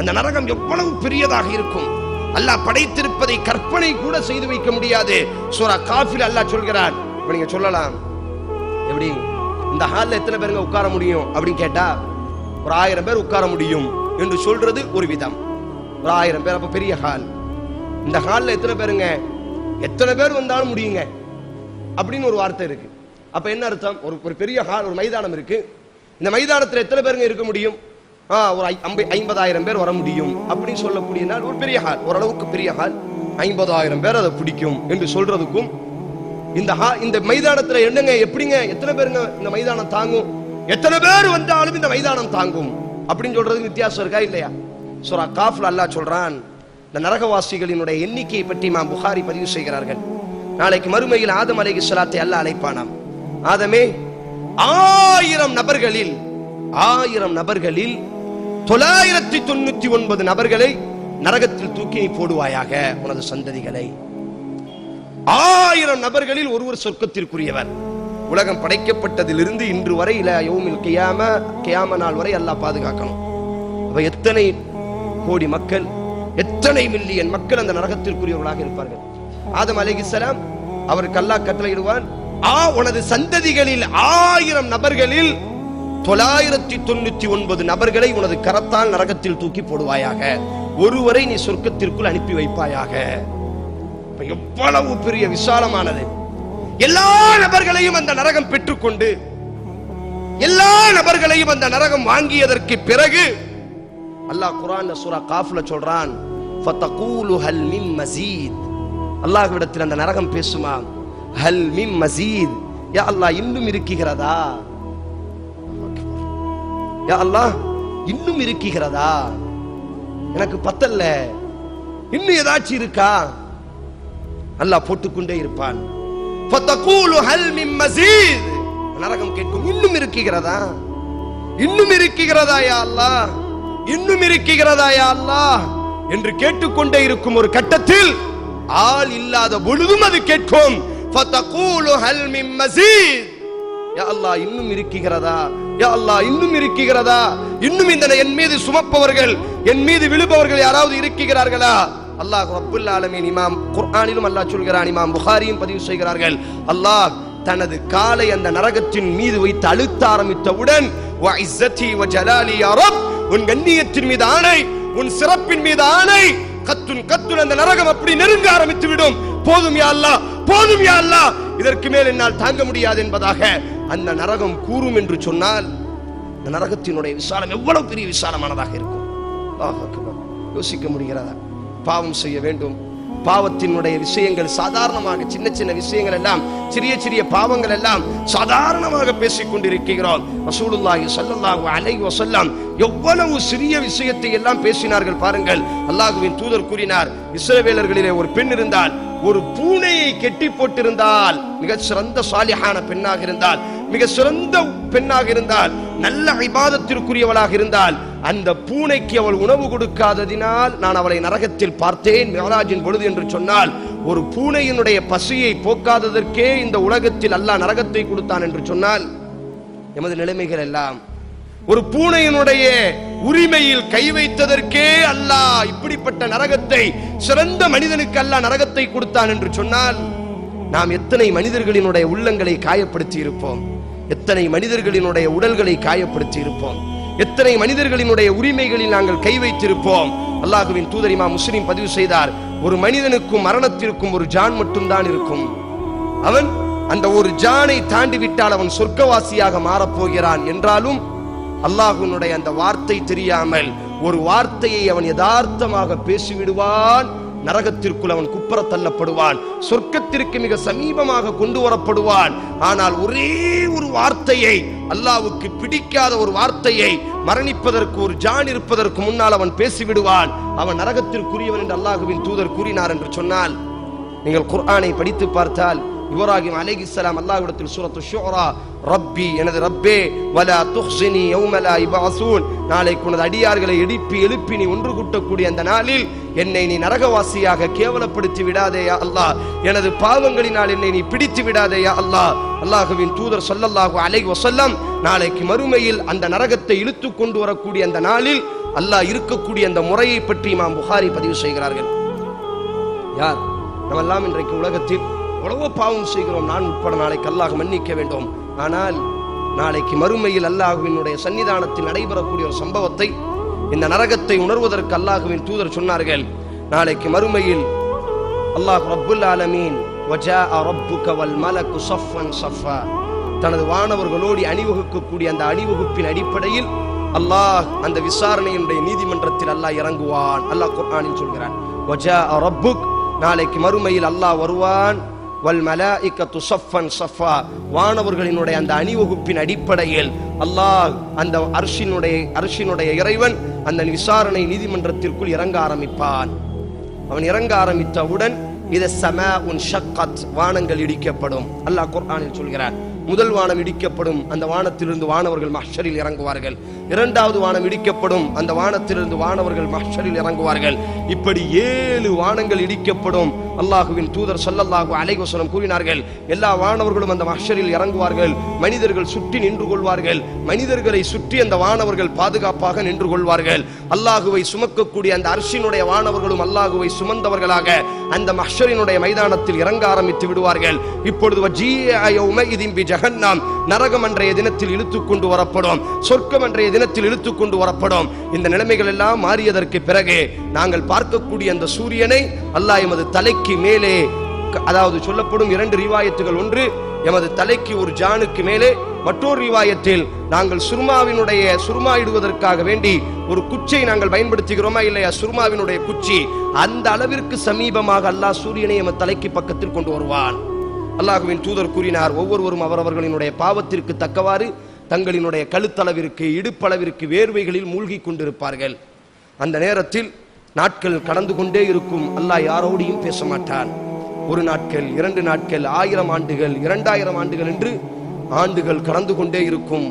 அந்த நரகம் எவ்வளவு பெரியதாக இருக்கும். அல்லாஹ் படைத்திருப்பதை கற்பனை கூட செய்து வைக்க முடியாது. சூரா காஃபில் அல்லாஹ் சொல்கிறான். இப்ப நீங்க சொல்லலாம், எப்படி இந்த ஹால்ல எத்தனை பேருங்க உட்கார முடியும் அப்படின்னு கேட்டா, ஒரு 1000 பேர் உட்கார முடியும் என்று சொல்றது ஒரு விதம். ஒரு 1000 பேர், அப்ப பெரிய ஹால். இந்த ஹால்ல எத்தனை பேருங்க, எத்தனை பேர் வந்தாலும் முடியுங்க அப்படின்னு ஒரு வார்த்தை இருக்கு. அப்ப என்ன அர்த்தம்? ஒரு பெரிய ஹால், ஒரு மைதானம் இருக்கு. இந்த மைதானத்தில் எத்தனை பேருங்க இருக்க முடியும்? ஒரு 50,000 பேர் வர முடியும் அப்படின்னு சொல்லக்கூடிய நாள் ஒரு பெரிய ஹால், ஓரளவுக்கு பெரிய ஹால். 50,000 பேர் அதை பிடிக்கும் என்று சொல்றதுக்கும் இந்த மைதானத்துல என்னங்க, எப்படிங்க, எத்தனை பேருங்க இந்த மைதானம் தாங்கும், எத்தனை பேர் வந்தாலும் இந்த மைதானம் தாங்கும் அப்படின்னு சொல்றதுக்கு வித்தியாசம் இருக்கா இல்லையா? சூரா காஃப்ல அல்லாஹ் சொல்றான், இந்த நரகவாசிகளினுடைய எண்ணிக்கையை பற்றி இமாம் புகாரி பதிவு செய்கிறார்கள். நாளைக்கு மறுமையில் ஆதம் அலைஹிஸ்ஸலாத்தை அல்லாஹ் அழைப்பானாம். ஆதமே, 1000 நபர்களில் 999 நபர்களை நரகத்தில் தூக்கி போடுவாயாக, உனது சந்ததிகளை. 1000 நபர்களில் ஒருவர் சொர்க்கத்திற்குரியவர். உலகம் படைக்கப்பட்டதிலிருந்து இன்று வரை யௌமில் கியாம நாள் வரை அல்லாஹ் பாதுகாக்கணும். அப்ப எத்தனை கோடி மக்கள், எத்தனை மில்லியன் மக்கள் அந்த நரகத்திற்குரியவர்களாக இருப்பார்கள். ஆதம் அலைஹிஸ்ஸலாம் அவருக்கு அல்லாஹ் கட்டளையிடுவான், உனது சந்ததிகளில் 1000 நபர்களில் 999 நபர்களை உனது கரத்தால் நரகத்தில் தூக்கி போடுவாயாக, ஒருவரை நீ சொர்க்கத்திற்குள் அனுப்பி வைப்பாயாக. எவ்வளவு பெரிய விசாலமானது. எல்லா நபர்களையும் அந்த நரகம் பெற்றுக்கொண்டு, எல்லா நபர்களையும் அந்த நரகம் வாங்கியதற்கு பிறகு அல்லாஹ் குர்ஆன்ல சூரா காஃப்ல சொல்றான், ஃபதகூலு ஹல் மின் மஸீத். அல்லாஹ்விடத்தில் அந்த நரகம் பேசுமா, ஹல் மின் மஸீத், யா அல்லாஹ் இன்னும் இருக்குகிறதா, யா அல்லாஹ் இன்னும் இருக்குகிறதா, எனக்கு பத்தல்ல, இன்னும் ஏதாச்சும் இருக்கா? அல்லாஹ் போட்டுக்கொண்டே இருப்பான். ஃபதகூலு ஹல் மின் மஸீத், நரகம் கேட்கும், இன்னும் இருக்குகிறதா, இன்னும் இருக்குகிறதா யா அல்லாஹ், இன்னும் இருக்குகிறதா யா அல்லாஹ் என்று கேட்டுக்கொண்டே இருக்கும். ஒரு கட்டத்தில் ஆள் இல்லாத பொழுதும் அது கேட்கும், ஃபதகூலு ஹல் மின் மஸீத், யா அல்லாஹ் இன்னும் இருக்குகிறதா, யா அல்லாஹ் இன்னும் இருக்குகிறதா, இன்னும் இந்த என் மீது சுமப்பவர்கள், என் மீது விழுபவர்கள் யாராவது இருக்குகிறார்களா? அல்லாஹ் ரப்புல் ஆலமீன் இமாம் குர்ஆனிலும் அல்லாஹ் சொல்கிறான், இமாம் புகாரியும் பதிவு செய்கிறார்கள், அல்லாஹ் தனது காலை அந்த நரகத்தின் மீது வைத்து அழுத்த ஆரம்பித்தவுடன், வ இஸ்ஸதி வ ஜலாலி யா ரப், உன் கண்ணியத்தின் மீது ஆணை, உன் சிறப்பின் மீது ஆணை, கத்துன் அந்த நரகம் அப்படி நெருங்க ஆரம்பித்து விடும். போதும் யா அல்லாஹ், போதும் யா அல்லாஹ், இதற்கு மேல் என்னால் தாங்க முடியாது என்பதாக அந்த நரகம் கூறும் என்று சொன்னால், அந்த நரகத்தினுடைய விசாலம் எவ்வளவு பெரிய விசாலமானதாக இருக்கும். அல்லாஹ் அக்பர். யோசிக்க முடிகிறதா? பாவம் செய்ய வேண்டும், பாவத்தினுடைய விஷயங்கள் சாதாரணமாக, சின்ன சின்ன விஷயங்கள் எல்லாம், சிறிய சிறிய பாவங்கள் எல்லாம் சாதாரணமாக பேசிக் கொண்டிருக்கிறோம். ரசூலுல்லாஹி ஸல்லல்லாஹு அலைஹி வஸல்லம் எவ்வளவு சிறிய விஷயத்தை எல்லாம் பேசினார்கள் பாருங்கள். அல்லாஹ்வின் தூதர் கூறினார், இஸ்ரவேலர்களிலே ஒரு பெண் இருந்தால், ஒரு பூனையை கெட்டி போட்டிருந்தால், மிக சிறந்த சாலிஹான பெண்ணாக இருந்தால், மிக சிறந்த பெண்ணாக இருந்தால், நல்ல இபாதத்திற்குரியவளாக இருந்தால், அந்த பூனைக்கு அவள் உணவு கொடுக்காததினால் நான் அவளை நரகத்தில் பார்த்தேன் மிஅராஜின் பொழுது என்று சொன்னால், ஒரு பூனையினுடைய பசியை போக்காததற்கே இந்த உலகத்தில் அல்லாஹ் நரகத்தை கொடுத்தான் என்று சொன்னால், எமது நிலைமைகள் எல்லாம், ஒரு பூனையினுடைய உரிமையில் கை வைத்ததற்கே அல்லாஹ் இப்படிப்பட்ட நரகத்தை, சிறந்த மனிதனுக்கு அல்லாஹ் நரகத்தை கொடுத்தான் என்று சொன்னால், நாம் எத்தனை மனிதர்களினுடைய உள்ளங்களை காயப்படுத்தி இருப்போம், எத்தனை மனிதர்களினுடைய உடல்களை காயப்படுத்தி இருப்போம், எத்தனை மனிதர்களினுடைய உரிமைகளில் நாங்கள் கை வைத்திருப்போம். அல்லாஹ்வின் தூதர் இமாம் முஸ்லிம் பதிவு செய்தார், ஒரு மனிதனுக்கும் மரணத்திற்கும் ஒரு ஜான் மட்டும்தான் இருக்கும். அவன் அந்த ஒரு ஜானை தாண்டி விட்டால் அவன் சொர்க்கவாசியாக மாறப்போகிறான் என்றாலும், அல்லாஹ்வினுடைய அந்த வார்த்தை தெரியாமல் ஒரு வார்த்தையை அவன் யதார்த்தமாக பேசிவிடுவான், நரகத்திற்குள் அவன் குப்புற தள்ளப்படுவான், சொர்க்கத்திற்கு மிக சமீபமாக கொண்டு வரப்படுவான். ஆனால் ஒரே ஒரு வார்த்தையை, அல்லாஹ்வுக்கு பிடிக்காத ஒரு வார்த்தையை, மரணிப்பதற்கு ஒரு ஜான் இருப்பதற்கு முன்னால் அவன் பேசிவிடுவான், அவன் நரகத்திற்குரியவன் என்று அல்லாஹ்வின் தூதர் கூறினார் என்று சொன்னால், நீங்கள் குர்ஆனை படித்து பார்த்தால், இப்ராஹிம் அலைஹிஸ்ஸலாம் அல்லாஹ்விடத்தில் சூரத்து ஷுஆரா, ரப்பி, எனது ரப்பே, வலா துஹ்ஸினி யௌம லா யுபஅஸூன், நாளைக்கு உனது அடியார்களை எழுப்பி நீ ஒன்று கூட்டக்கூடிய அந்த நாளில் என்னை நீ நரகவாசியாக கேவலப்படுத்தி விடாதே யா அல்லாஹ், எனது பாவங்களினால் என்னை நீ பிடித்து விடாதே யா அல்லாஹ். அல்லாஹ்வின் தூதர் ஸல்லல்லாஹு அலைஹி வஸல்லம் நாளைக்கு மறுமையில் அந்த நரகத்தை இழுத்து கொண்டு வரக்கூடிய அந்த நாளில் அல்லாஹ் இருக்கக்கூடிய அந்த முறையை பற்றி இமாம் புகாரி பதிவு செய்கிறார்கள். யார் நம்மெல்லாம் இன்றைக்கு உலகத்தில் எவ்வளவோ பாவம் செய்கிறோம், நான் உட்பட. நாளைக்கு அல்லாஹ் மன்னிக்க வேண்டும். ஆனால் நாளைக்கு மறுமையில் அல்லாஹ்வினுடைய சன்னிதானத்தில் நடைபெறக்கூடிய ஒரு சம்பவத்தை, இந்த நரகத்தை உணர்வதற்கு அல்லாஹ்வின் தூதர் சொன்னார்கள். நாளைக்கு மறுமையில் அல்லாஹ் ரப்புல் ஆலமீன் வஜாஅ ரப்புக வல் மலக்கு ஸஃபன் ஸஃபா, தனது வானவர்களோடு அணிவகுக்கக்கூடிய அந்த அணிவகுப்பின் அடிப்படையில் அல்லாஹ் அந்த விசாரணையினுடைய நீதிமன்றத்தில் அல்லாஹ் இறங்குவான். அல்லாஹ் குர்ஆனில் சொல்கிறான், வஜாஅ ரப்புக், நாளைக்கு மறுமையில் அல்லாஹ் வருவான். வல் மலாயிகத்து ஸஃபன் ஸஃபா, வானவர்களினுடைய அந்த அணிவகுப்பின் அடிப்படையில் அல்லாஹ் அந்த அர்ஷினுடைய இறைவன் அந்த விசாரணை நீதிமன்றத்திற்குள் இறங்க ஆரம்பிப்பான். அவன் இறங்க ஆரம்பித்தவுடன் இத ஸமாஉன் ஷக்கத், வானங்கள் இடிக்கப்படும். அல்லாஹ் குர்ஆனில் சொல்கிறான், முதல் வானம் இடிக்கப்படும், அந்த வானத்திலிருந்து வானவர்கள் மஹ்ஷரில் இறங்குவார்கள். இரண்டாவது வானம் இடிக்கப்படும், அந்த வானத்திலிருந்து வானவர்கள் மஹ்ஷரில் இறங்குவார்கள். இப்படி 7 வானங்கள் இடிக்கப்படும். அல்லாஹுவின் தூதர் ஸல்லல்லாஹு அலைஹி வஸல்லம் கூறினார்கள், எல்லா வானவர்களும் அந்த மஹ்ஷரில் இறங்குவார்கள். மனிதர்கள் சுற்றி நின்று கொள்வார்கள். மனிதர்களை சுற்றி அந்த வானவர்கள் பாதுகாப்பாக நின்று கொள்வார்கள். அல்லாஹுவை சுமக்கக்கூடிய அந்த அர்ஷினுடைய வானவர்களும் அல்லாஹுவை சுமந்தவர்களாக அந்த மஹ்ஷரினுடைய மைதானத்தில் இறங்க ஆரம்பித்து விடுவார்கள். இப்பொழுது வஜீஅ யௌமஇதின் பிஜஹன்னம், நரகம் அன்றைய தினத்தில் இழுத்துக் கொண்டு வரப்படும், சொர்க்கம் அன்றைய தினத்தில் இழுத்துக் கொண்டு வரப்படும். இந்த நிலைமைகள் எல்லாம் மாறியதற்கு பிறகு நாங்கள் பார்க்கக்கூடிய அந்த சூரியனை அல்லாஹ் எமது தலைக்கு மேலே, அதாவது சொல்லப்படும் 2 ரிவாயத்துகள், ஒன்று எமது தலைக்கு ஒரு ஜானுக்கு மேலே, மற்றொரு ரிவாயத்தில் நாங்கள் சுர்மா இடுவதற்காக வேண்டி ஒரு குச்சை நாங்கள் பயன்படுத்துகிறோமா இல்லையா, சுர்மாவினுடைய குச்சி, அந்த அளவிற்கு சமீபமாக அல்லாஹ் சூரியனை எமது தலைக்கு பக்கத்தில் கொண்டு வருவான். அல்லாஹுவின் தூதர் கூறினார், ஒவ்வொருவரும் அவரவர்களினுடைய பாவத்திற்கு தக்கவாறு தங்களினுடைய கழுத்தளவிற்கு இடுப்பளவிற்கு வேர்வைகளில் மூழ்கி கொண்டிருப்பார்கள். அந்த நேரத்தில் நாட்கள் கடந்து கொண்டே இருக்கும். அல்லாஹ் யாரோடையும் பேச மாட்டான். 1 நாட்கள், 2 நாட்கள், 1000 ஆண்டுகள், 2000 ஆண்டுகள் என்று ஆண்டுகள் கடந்து கொண்டே இருக்கும்.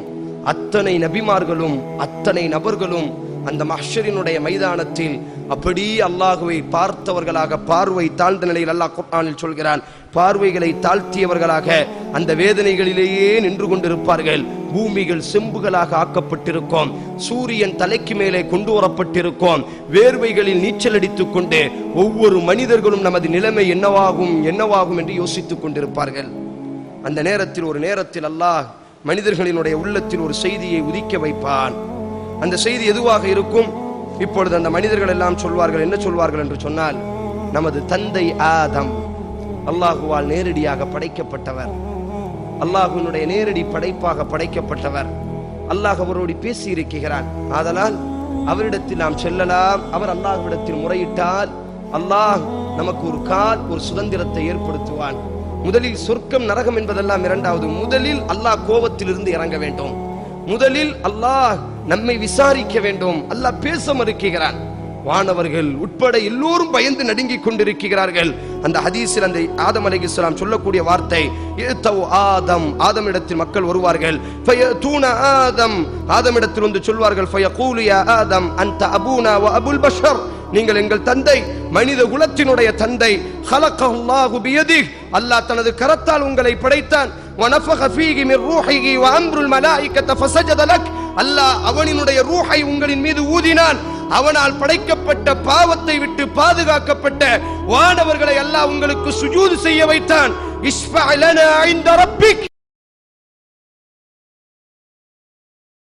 அத்தனை நபிமார்களும் அத்தனை நபர்களும் அந்த மஹ்ஷரினுடைய மைதானத்தில் அப்படி அல்லாஹுவை பார்த்தவர்களாக, பார்வை தாழ்ந்த நிலையில், அல்லாஹ் குர்ஆனில் சொல்கிறான், பார்வைகளை தாழ்த்தியவர்களாக அந்த வேதனைகளிலேயே நின்று கொண்டிருப்பார்கள். பூமிகள் செம்புகளாக ஆக்கப்பட்டிருக்கும், சூரியன் தலைக்கு மேலே கொண்டு வரப்பட்டிருக்கும், வேர்வைகளில் நீச்சல் அடித்துக் கொண்டு ஒவ்வொரு மனிதர்களும் நமது நிலைமை என்னவாகும் என்று யோசித்துக் கொண்டிருப்பார்கள். அந்த நேரத்தில், ஒரு நேரத்தில் அல்லாஹ் மனிதர்களினுடைய உள்ளத்தில் ஒரு செய்தியை உதிக்க வைப்பான். அந்த செய்தி எதுவாக இருக்கும்? இப்பொழுது அந்த மனிதர்கள் எல்லாம் சொல்வார்கள். என்ன சொல்வார்கள் என்று சொன்னால், நமது தந்தை ஆதம் அல்லாஹுவால் நேரடியாக படைக்கப்பட்டவர், அல்லாஹுவினுடைய நேரடி படைப்பாக படைக்கப்பட்டவர். அல்லாஹ் அவரோடு பேசி இருக்கிறான். ஆதலால் அவரிடத்தில் நாம் செல்லலாம். அவர் அல்லாஹ்விடத்தில் முறையிட்டால் அல்லாஹ் நமக்கு ஒரு சுதந்திரத்தை ஏற்படுத்துவான். முதலில் சொர்க்கம் நரகம் என்பதெல்லாம் இரண்டாவது. முதலில் அல்லாஹ் கோபத்திலிருந்து இறங்க வேண்டும். முதலில் அல்லாஹ் நம்மை விசாரிக்க வேண்டும். அல்லாஹ் பேச மறுக்கிறான். வானவர்கள் உட்பட எல்லோரும் பயந்து நடுங்கிக் கொண்டிருக்கிறார்கள். அந்த ஹதீஸில் அந்த ஆதம் அலைஹிஸ்ஸலாம் சொல்லக்கூடிய வார்த்தை, ஆதமிடத்தில் மக்கள் வருவார்கள். ஆதமிடத்தில் வந்து சொல்வார்கள், ஆதம் அன்த அபூனா வ அபுல் பஷர், நீங்கள் எங்கள் தந்தை, மனித குலத்தினுடைய தந்தை. ஹலகல்லாஹு பியதிஹ், அல்லாஹ் தனது கரத்தால் உங்களை படைத்தான். வனஃபக ஃபீஹி மிர் ரூஹிஹி வ அம்ருல் மலாயிகத ஃபஸஜத லக், அல்லாஹ் அவனினுடைய ரூஹை உங்களின் மீது ஊதினான். அவனால் படைக்கப்பட்ட பாவத்தை விட்டு பாதுகாக்கப்பட்ட வானவர்களை அல்லாஹ் உங்களுக்கு சுஜூது செய்ய வைத்தான். இஸ்ஃபஅ லனா இன்த ரப்பிக்,